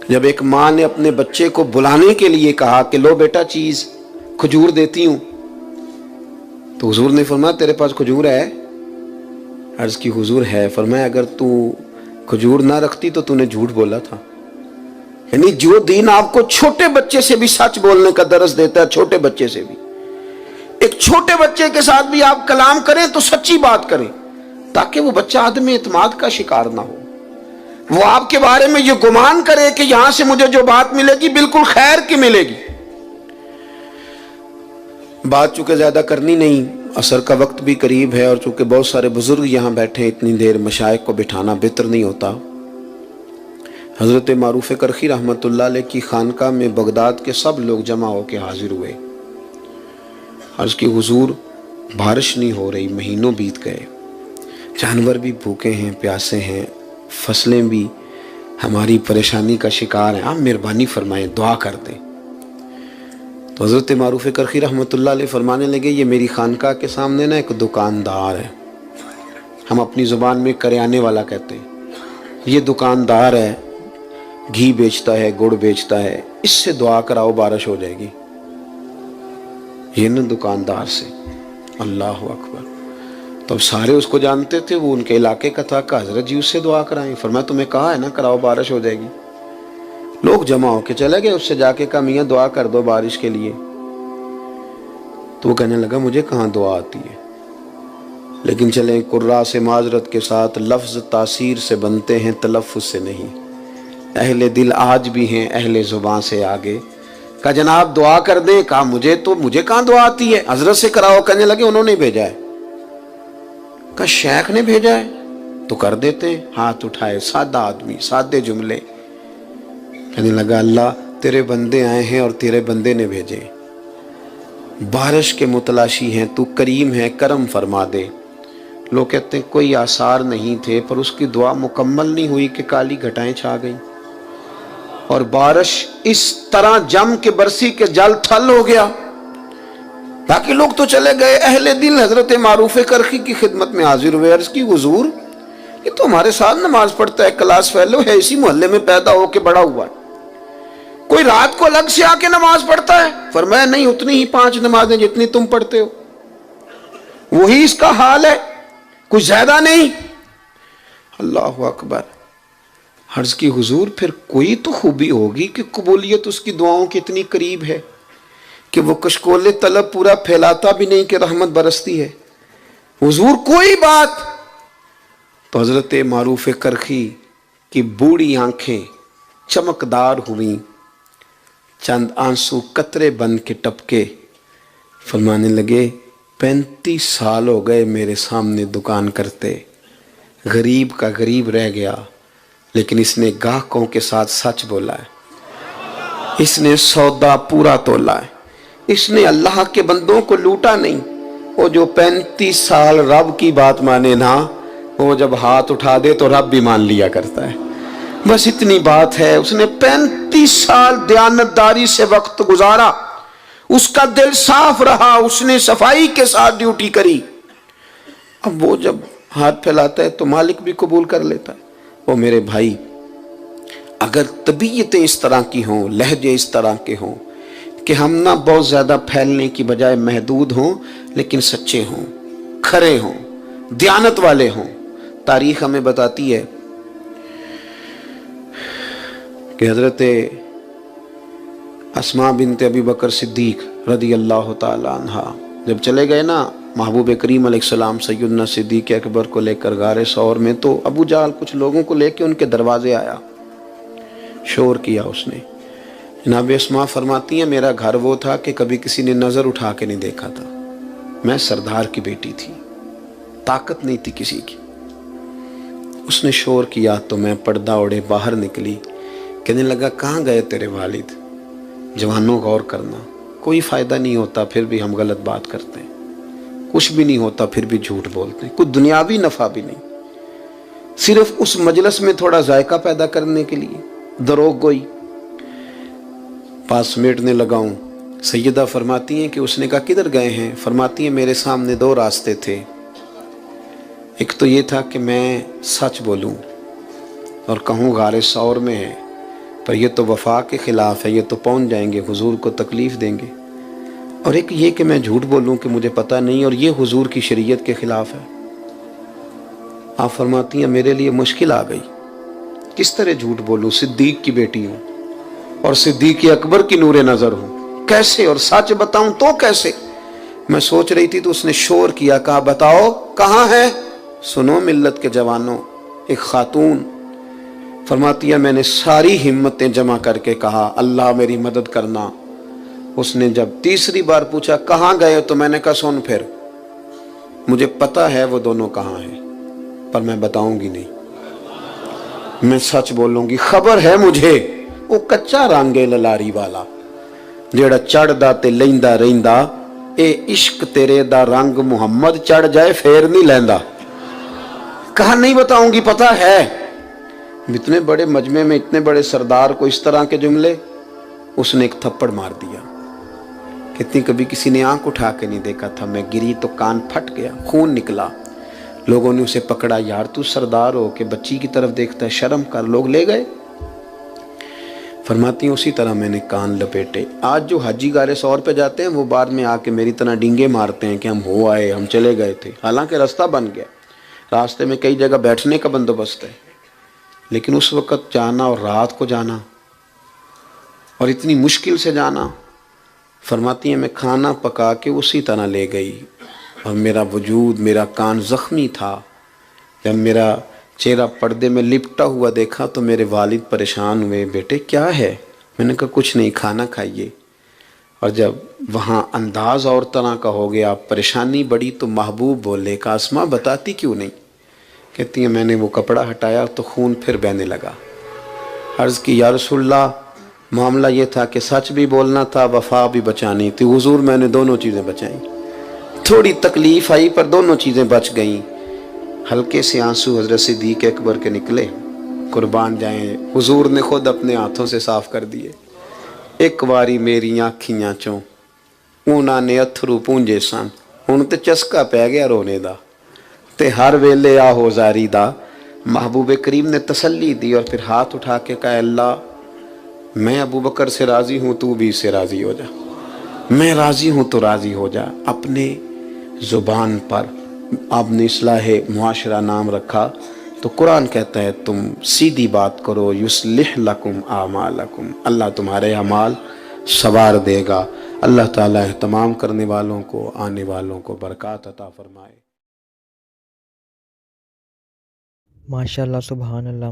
جب ایک ماں نے اپنے بچے کو بلانے کے لیے کہا کہ لو بیٹا چیز کھجور دیتی ہوں، تو حضور نے فرمایا تیرے پاس کھجور ہے؟ عرض کی حضور ہے۔ فرمایا اگر تو کھجور نہ رکھتی تو نے جھوٹ بولا تھا۔ یعنی جو دین آپ کو چھوٹے بچے سے بھی سچ بولنے کا درس دیتا ہے، چھوٹے بچے سے بھی، ایک چھوٹے بچے کے ساتھ بھی آپ کلام کریں تو سچی بات کریں، تاکہ وہ بچہ عدم اعتماد کا شکار نہ ہو، وہ آپ کے بارے میں یہ گمان کرے کہ یہاں سے مجھے جو بات ملے گی بالکل خیر کی ملے گی۔ بات چونکہ زیادہ کرنی نہیں، عصر کا وقت بھی قریب ہے، اور چونکہ بہت سارے بزرگ یہاں بیٹھے ہیں، اتنی دیر مشائخ کو بٹھانا بہتر نہیں ہوتا۔ حضرت معروف کرخی رحمۃ اللہ علیہ کی خانقاہ میں بغداد کے سب لوگ جمع ہو کے حاضر ہوئے۔ عرض کی حضور بارش نہیں ہو رہی، مہینوں بیت گئے، جانور بھی بھوکے ہیں، پیاسے ہیں، فصلیں بھی ہماری پریشانی کا شکار ہیں، آپ مہربانی فرمائیں، دعا کر دیں۔ تو حضرت معروف کرخی رحمۃ اللہ علیہ فرمانے لگے یہ میری خانقاہ کے سامنے نا ایک دکاندار ہے، ہم اپنی زبان میں کریانے والا کہتے ہیں، یہ دکاندار ہے، گھی بیچتا ہے، گڑ بیچتا ہے، اس سے دعا کراؤ بارش ہو جائے گی۔ یہ نا دکاندار سے، اللہ اکبر۔ تو اب سارے اس کو جانتے تھے، وہ ان کے علاقے کا تھا، کہ حضرت جی اس سے دعا کرائیں۔ فرمایا تمہیں کہا ہے نا کراؤ بارش ہو جائے گی۔ لوگ جمع ہو کے چلے گئے، اس سے جا کے کہا میاں دعا کر دو بارش کے لیے۔ تو وہ کہنے لگا مجھے کہاں دعا آتی ہے، لیکن چلیں قرا سے معذرت کے ساتھ، لفظ تاثیر سے بنتے ہیں تلفظ سے نہیں، اہل دل آج بھی ہیں اہل زبان سے آگے۔ کہا جناب دعا کر دیں۔ کہا مجھے کہاں دعا آتی ہے، حضرت سے کراؤ۔ کہنے لگے انہوں نے بھیجا ہے۔ کہا شیخ نے بھیجا ہے تو کر دیتے ہیں۔ ہاتھ اٹھائے، سادہ آدمی، سادے جملے۔ کہنے لگا اللہ تیرے بندے آئے ہیں اور تیرے بندے نے بھیجے، بارش کے متلاشی ہیں، تو کریم ہے، کرم فرما دے۔ لوگ کہتے ہیں کوئی آثار نہیں تھے، پر اس کی دعا مکمل نہیں ہوئی کہ کالی گھٹائیں چھا گئیں اور بارش اس طرح جم کے برسی کے جل تھل ہو گیا۔ باقی لوگ تو چلے گئے، اہل دل حضرت معروف کرخی کی خدمت میں حاضر ہوئے۔ عرض کی حضور یہ تو ہمارے ساتھ نماز پڑھتا ہے، کلاس فیلو ہے، اسی محلے میں پیدا ہو کے بڑا ہوا ہے، کوئی رات کو الگ سے آ کے نماز پڑھتا ہے؟ فرمایا نہیں، اتنی ہی 5 نمازیں جتنی تم پڑھتے ہو، وہی اس کا حال ہے، کچھ زیادہ نہیں۔ اللہ اکبر۔ عرض کی حضور پھر کوئی تو خوبی ہوگی کہ قبولیت اس کی دعاؤں کی اتنی قریب ہے کہ وہ کشکول طلب پورا پھیلاتا بھی نہیں کہ رحمت برستی ہے۔ حضور کوئی بات؟ تو حضرت معروف کرخی کی بوڑھی آنکھیں چمکدار ہوئیں، چند آنسو قطرے بن کے ٹپکے، فرمانے لگے 35 سال ہو گئے میرے سامنے دکان کرتے، غریب کا غریب رہ گیا، لیکن اس نے گاہکوں کے ساتھ سچ بولا ہے، اس نے سودا پورا تولا ہے، اس نے اللہ کے بندوں کو لوٹا نہیں۔ وہ جو 35 سال رب کی بات مانے نا، وہ جب ہاتھ اٹھا دے تو رب بھی مان لیا کرتا ہے۔ بس اتنی بات ہے، اس نے 35 سال دیانتداری سے وقت گزارا، اس کا دل صاف رہا، اس نے صفائی کے ساتھ ڈیوٹی کری۔ اب وہ جب ہاتھ پھیلاتا ہے تو مالک بھی قبول کر لیتا ہے۔ وہ میرے بھائی، اگر طبیعتیں اس طرح کی ہوں، لہجے اس طرح کے ہوں کہ ہم نہ بہت زیادہ پھیلنے کی بجائے محدود ہوں، لیکن سچے ہوں، کھرے ہوں، دیانت والے ہوں۔ تاریخ ہمیں بتاتی ہے کہ حضرت اسماء بنت ابی بکر صدیق رضی اللہ تعالی عنہ جب چلے گئے نا محبوب کریم علیہ السلام سیدنا صدیق اکبر کو لے کر غار ثور میں، تو ابو جہل کچھ لوگوں کو لے کے ان کے دروازے آیا، شور کیا اس نے۔ جناب اسماء فرماتی ہیں میرا گھر وہ تھا کہ کبھی کسی نے نظر اٹھا کے نہیں دیکھا تھا، میں سردار کی بیٹی تھی، طاقت نہیں تھی کسی کی۔ اس نے شور کیا تو میں پردہ اوڑے باہر نکلی، کہنے لگا کہاں گئے تیرے والد؟ جوانوں غور کرنا، کوئی فائدہ نہیں ہوتا پھر بھی ہم غلط بات کرتے ہیں، کچھ بھی نہیں ہوتا پھر بھی جھوٹ بولتے ہیں، کوئی دنیاوی نفع بھی نہیں، صرف اس مجلس میں تھوڑا ذائقہ پیدا کرنے کے لیے دروغ گوئی۔ پاس سمیٹنے لگا ہوں، سیدہ فرماتی ہیں کہ اس نے کہا کدھر گئے ہیں؟ فرماتی ہیں میرے سامنے 2 راستے تھے، ایک تو یہ تھا کہ میں سچ بولوں اور کہوں غار ثور میں ہے، پر یہ تو وفا کے خلاف ہے، یہ تو پہنچ جائیں گے، حضور کو تکلیف دیں گے۔ اور ایک یہ کہ میں جھوٹ بولوں کہ مجھے پتہ نہیں، اور یہ حضور کی شریعت کے خلاف ہے۔ آپ فرماتی ہیں میرے لیے مشکل آ گئی، کس طرح جھوٹ بولوں، صدیق کی بیٹی ہوں اور صدیق اکبر کی نور نظر ہوں، کیسے، اور سچ بتاؤں تو کیسے؟ میں سوچ رہی تھی تو اس نے شور کیا، کہا بتاؤ کہاں ہے؟ سنو ملت کے جوانوں، ایک خاتون فرماتی ہے میں نے ساری ہمتیں جمع کر کے کہا اللہ میری مدد کرنا۔ اس نے جب تیسری بار پوچھا کہاں گئے تو میں نے کہا سن پھر، مجھے پتا ہے وہ دونوں کہاں ہیں پر میں بتاؤں گی نہیں، میں سچ بولوں گی۔ خبر ہے مجھے وہ کچا رنگ ہے للاری والا جیڑا چڑھدا تے لیندا رہندا، اے عشق تیرے دا رنگ محمد چڑھ جائے پھر نہیں لیندا۔ کہا نہیں بتاؤں گی، پتا ہے۔ اتنے بڑے مجمع میں اتنے بڑے سردار کو اس طرح کے جملے، اس نے ایک تھپڑ مار دیا۔ کتنی کبھی کسی نے آنکھ اٹھا کے نہیں دیکھا تھا، میں گری تو کان پھٹ گیا، خون نکلا۔ لوگوں نے اسے پکڑا، یار تو سردار ہو کہ بچی کی طرف دیکھتا ہے، شرم کر، لوگ لے گئے۔ فرماتی ہیں اسی طرح میں نے کان لپیٹے۔ آج جو حاجی غار سور پہ جاتے ہیں وہ بعد میں آ کے میری طرح ڈینگے مارتے ہیں کہ ہم ہو آئے، ہم چلے گئے تھے، حالانکہ راستہ بن گیا، راستے میں کئی جگہ بیٹھنے کا بندوبست ہے، لیکن اس وقت جانا اور رات کو جانا اور اتنی مشکل سے جانا۔ فرماتی ہیں میں کھانا پکا کے اسی طرح لے گئی، اور میرا وجود، میرا کان زخمی تھا۔ جب میرا چہرہ پردے میں لپٹا ہوا دیکھا تو میرے والد پریشان ہوئے، بیٹے کیا ہے؟ میں نے کہا کچھ نہیں، کھانا کھائیے۔ اور جب وہاں انداز اور طرح کا ہو گیا، پریشانی بڑی، تو محبوب بولے کہ اسماء بتاتی کیوں نہیں؟ کہتی ہیں میں نے وہ کپڑا ہٹایا تو خون پھر بہنے لگا۔ عرض کی یا رسول اللہ، معاملہ یہ تھا کہ سچ بھی بولنا تھا، وفا بھی بچانی تھی، حضور میں نے دونوں چیزیں بچائیں۔ تھوڑی تکلیف آئی پر دونوں چیزیں بچ گئیں۔ ہلکے سے آنسو حضرت صدیق اکبر کے نکلے، قربان جائیں، حضور نے خود اپنے ہاتھوں سے صاف کر دیے۔ ایک واری میری آنکھیاں چوں انہاں نے اتھرو پونجے سن، ہن تے چسکا پہ گیا رونے دا، تے ہر ویلے آہو زاری دا۔ محبوب کریم نے تسلی دی اور پھر ہاتھ اٹھا کے کہا اللہ میں ابو بکر سے راضی ہوں، تو بھی اس سے راضی ہو جا، میں راضی ہوں تو راضی ہو جا۔ اپنے زبان پر آپ نے اصلاح معاشرہ نام رکھا تو قرآن کہتا ہے تم سیدھی بات کرو، یصلح لکم اعمالکم، اللہ تمہارے اعمال سنوار دے گا۔ اللہ تعالیٰ اہتمام کرنے والوں کو، آنے والوں کو برکات عطا فرمائے۔ ماشاء اللہ، سبحان اللہ۔